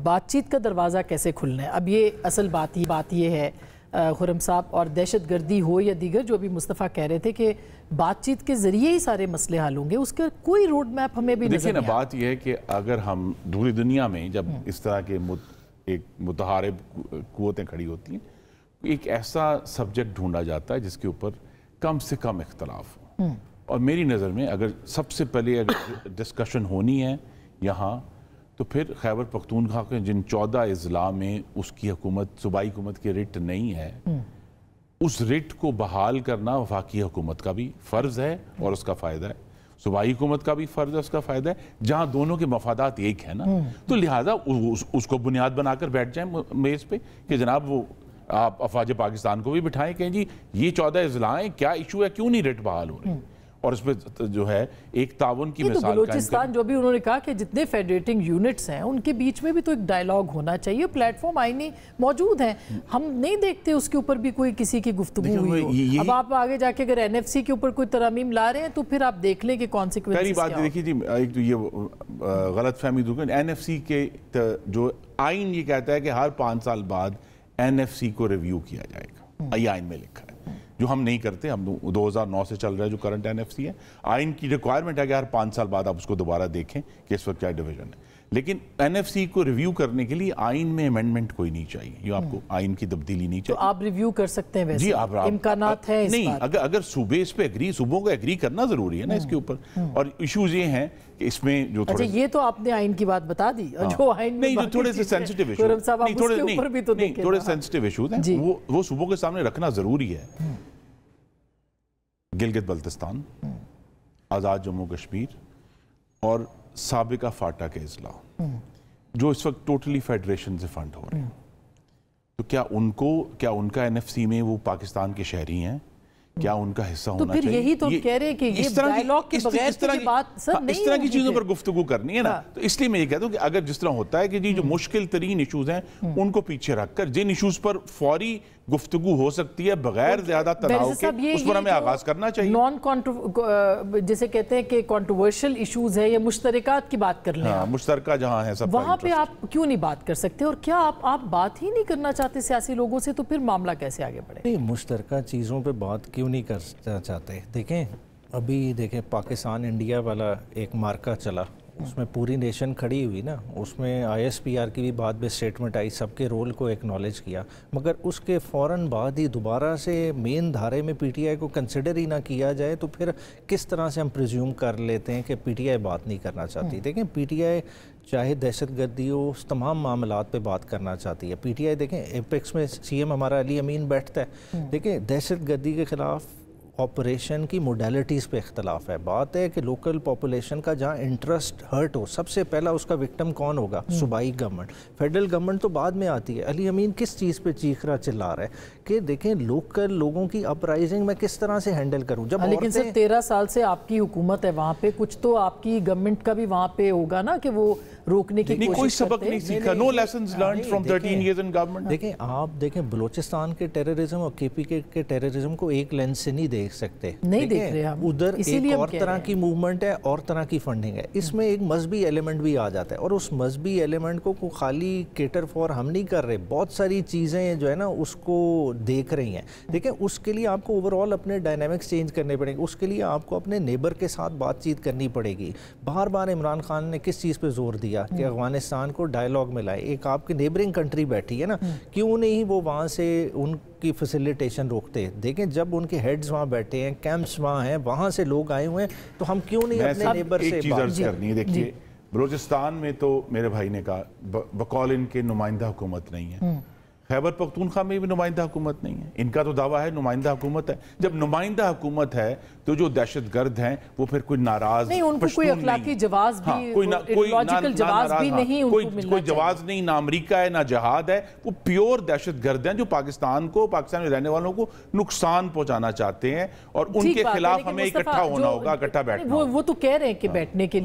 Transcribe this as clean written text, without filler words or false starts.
بات چیت کا دروازہ کیسے کھلنا ہے؟ اب یہ اصل بات یہ ہے خرم صاحب، اور دہشت گردی ہو یا دیگر جو بھی مصطفیٰ کہہ رہے تھے کہ بات چیت کے ذریعے ہی سارے مسئلے حل ہوں گے، اس کا کوئی روڈ میپ ہمیں بھی نظر نہیں آتا۔ دیکھیں نا، بات یہ ہے کہ اگر ہم پوری دنیا میں جب اس طرح کے ایک متحارب قوتیں کھڑی ہوتی ہیں، ایک ایسا سبجیکٹ ڈھونڈا جاتا ہے جس کے اوپر کم سے کم اختلاف ہو۔ اور میری نظر میں اگر سب سے پہلے اگر ڈسکشن ہونی ہے یہاں، تو پھر خیبر پختونخوا کے جن 14 اضلاع میں اس کی حکومت، صوبائی حکومت کی رٹ نہیں ہے، اس رٹ کو بحال کرنا وفاقی حکومت کا بھی فرض ہے اور اس کا فائدہ ہے، صوبائی حکومت کا بھی فرض ہے، اس کا فائدہ ہے، جہاں دونوں کے مفادات ایک ہیں نا، تو لہٰذا اس کو بنیاد بنا کر بیٹھ جائیں میز پہ کہ جناب وہ آپ افواج پاکستان کو بھی بٹھائیں کہ جی یہ 14 اضلاع ہیں، کیا ایشو ہے، کیوں نہیں رٹ بحال ہو رہی، اور اس پہ جو ہے ایک تعاون کی مثال قائم بلوچستان جو بھی انہوں نے کہا کہ جتنے فیڈریٹنگ یونٹس ہیں ان کے بیچ میں بھی تو ایک ڈائیلاگ ہونا چاہیے، پلیٹ فارم آئینی موجود ہیں، ہم نہیں دیکھتے اس کے اوپر بھی کوئی کسی کی گفتگو ہوئی ہو۔ اب آپ آگے جا کے اگر این ایف سی کے اوپر کوئی ترامیم لا رہے ہیں تو پھر آپ دیکھ لیں کہ کانسیکوینسز کیا ہو۔ پہلی بات دیکھیے جی، ایک تو یہ غلط فہمی دوں گا، این ایف سی کے جو آئین یہ کہتا ہے کہ ہر 5 سال بعد این ایف سی کو ریویو کیا جائے گا، یہ آئین میں لکھا ہے، جو ہم نہیں کرتے، ہم 2009 سے چل رہا ہے جو کرنٹ این ایف سی ہے، آئین کی ریکوائرمنٹ ہے کہ ہر 5 سال بعد آپ اس کو دوبارہ دیکھیں کہ اس وقت کیا ڈیویژن ہے، لیکن این ایف سی کو ریویو کرنے کے لیے آئین میں امینڈمنٹ کوئی نہیں چاہیے، یہ آپ کو آئین کی تبدیلی نہیں چاہیے۔ تو آپ ریویو کر سکتے ہیں ویسے، امکانات ہیں اس نہیں، اگر صوبے اس پہ صوبوں کو ایگری کرنا ضروری ہے نا اس کے اوپر، اور ایشوز یہ ہیں کہ اس میں جو اچھا یہ تو آپ نے آئین کی بات بتا دی، جو آئین میں جو تھوڑے سے سینسٹیو ایشوز تھوڑے سینسٹیو ایشوز ہیں وہ صوبوں کے سامنے رکھنا ضروری ہے۔ گلگت بلتستان، آزاد جموں کشمیر اور سابقہ فاٹا کے اضلاع جو اس وقت ٹوٹلی فیڈریشن سے فنڈ ہو رہے ہیں، تو کیا ان کا این ایف سی میں وہ پاکستان کے شہری ہیں؟ کیا ان کا حصہ ہونا چاہیے؟ تو پھر یہی تو کہہ رہے ہیں کہ یہ ڈائیلاگ کے بغیر کی بات سر نہیں، اس طرح کی چیزوں پر گفتگو کرنی ہے نا، تو اس لیے میں یہ کہتا ہوں کہ اگر جس طرح ہوتا ہے کہ جی جو مشکل ترین ایشوز ہیں ان کو پیچھے رکھ کر جن ایشوز پر فوری گفتگو ہو سکتی ہے بغیر زیادہ تناؤ کے، اس پر ہمیں آغاز کرنا چاہیے۔ جسے کہتے ہیں کہ کنٹروورشل ایشوز ہے یا مشترکات کی بات کر لیں، مشترکہ جہاں ہیں سب، وہاں پہ آپ کیوں نہیں بات کر سکتے؟ اور کیا آپ بات ہی نہیں کرنا چاہتے سیاسی لوگوں سے؟ تو پھر معاملہ کیسے آگے بڑھے؟ نہیں، مشترکہ چیزوں پہ بات کیوں نہیں کرنا چاہتے؟ دیکھیں ابھی پاکستان انڈیا والا ایک مارکا چلا، اس میں پوری نیشن کھڑی ہوئی نا، اس میں آئی ایس پی آر کی بھی بعد میں سٹیٹمنٹ آئی، سب کے رول کو ایکنالج کیا، مگر اس کے فوراً بعد ہی دوبارہ سے مین دھارے میں پی ٹی آئی کو کنسیڈر ہی نہ کیا جائے، تو پھر کس طرح سے ہم پریزیوم کر لیتے ہیں کہ پی ٹی آئی بات نہیں کرنا چاہتی؟ دیکھیں پی ٹی آئی چاہے دہشت گردی ہو، تمام معاملات پہ بات کرنا چاہتی ہے۔ پی ٹی آئی دیکھیں ایپیکس میں سی ایم ہمارا علی امین بیٹھتا ہے، دیکھیں دہشت گردی کے خلاف آپریشن کی موڈیلٹیز پہ اختلاف ہے، بات ہے کہ لوکل پاپولیشن کا جہاں انٹرسٹ ہرٹ ہو، سب سے پہلا اس کا وکٹم کون ہوگا؟ صوبائی گورنمنٹ، فیڈرل گورنمنٹ تو بعد میں آتی ہے۔ علی امین کس چیز پہ چیخ رہا چلا رہا ہے کہ دیکھیں لوکل لوگوں کی اپرائزنگ میں کس طرح سے ہینڈل کروں؟ جب لیکن سر 13 سال سے آپ کی حکومت ہے وہاں پہ، کچھ تو آپ کی گورنمنٹ کا بھی وہاں پہ ہوگا نا کہ وہ روکنے کی کوشش کرتے ہیں۔ کوئی سبق نہیں سیکھا، no lessons learned from 13 years in government۔ دیکھیں آپ دیکھیں بلوچستان کے ٹیررزم اور کے پی کے ٹیررزم کو ایک لینس سے نہیں دیکھ سکتے، نہیں دیکھ رہے ہم، ادھر ایک اور طرح کی موومنٹ ہے، اور طرح کی فنڈنگ ہے، اس میں ایک مذہبی ایلیمنٹ بھی آ جاتا ہے، اور اس مذہبی ایلیمنٹ کو خالی کیٹر فور ہم نہیں کر رہے، بہت ساری چیزیں جو ہے نا اس کو دیکھ رہی ہیں۔ دیکھیں اس کے لیے آپ کو اوور آل اپنے ڈائنامکس چینج کرنے پڑیں گے، اس کے لیے آپ کو اپنے نیبر کے ساتھ بات چیت کرنی پڑے گی۔ بار بار عمران خان نے کس چیز پہ زور دیا کہ افغانستان کو ڈائیلاگ میں لائے، ایک آپ کی نیبرنگ کنٹری بیٹھی ہے نا، کیوں نہیں وہ وہاں سے ان کی فیسیلیٹیشن روکتے؟ دیکھیں جب ان کے ہیڈز وہاں بیٹھے ہیں، کیمپس وہاں ہیں، وہاں سے لوگ آئے ہوئے ہیں، تو ہم کیوں نہیں اپنے نیبر سے ایک چیز عرض کرنی ہے؟ دیکھیے بلوچستان میں تو میرے بھائی نے کہا بقول ان کے نمائندہ حکومت نہیں ہے، خیبر پختونخوا میں بھی نمائندہ حکومت نہیں ہے، ان کا تو دعویٰ ہے نمائندہ حکومت ہے۔ جب نمائندہ حکومت ہے تو جو دہشت گرد ہیں وہ پھر کوئی ناراض نہیں، ان کو کوئی اخلاقی جواز بھی، لاجیکل جواز بھی نہیں ان کو ملنا چاہیے، کوئی جواز نہیں، نہ امریکہ ہے نہ جہاد ہے، وہ پیور دہشت گرد ہیں جو پاکستان میں رہنے والوں کو نقصان پہنچانا چاہتے ہیں، اور ان کے خلاف ہمیں اکٹھا ہونا ہوگا، اکٹھا بیٹھنا ہوگا۔ وہ تو کہہ رہے ہیں کہ بیٹھنے کے